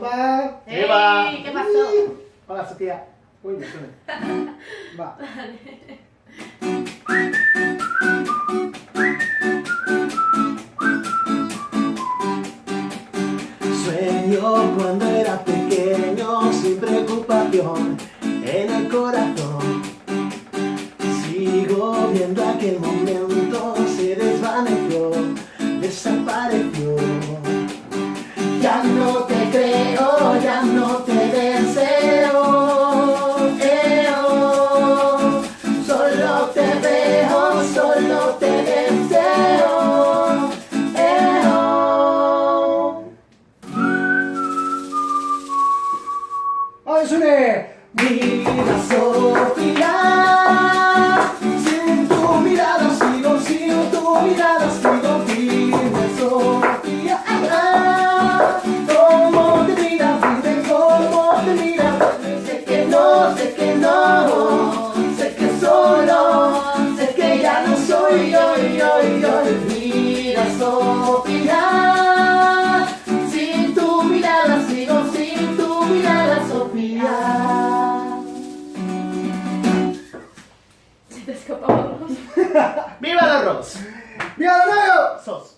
Va. ¡Ey! ¿Qué pasó? Hola, Sofía. Uy, me suena. Va. Sueño cuando era pequeño, sin preocupación en el corazón. Sigo viendo aquel momento, se desvaneció, desapareció. Ya no te creo, ya no te deseo, solo te veo, solo te deseo, ¡Ay, suene! Mira, Sofía, sin tu mirada sigo, sin tu mirada sigo firme, Sofía. Cómo te mira, firme, cómo te mira, sé que no, sé que no, sé que solo, sé que ya no soy yo. Mira, Sofía, sin tu mirada sigo, sin tu mirada, Sofía. Se te escapaba el arroz. ¡Viva el arroz! ¡Viva el arroz!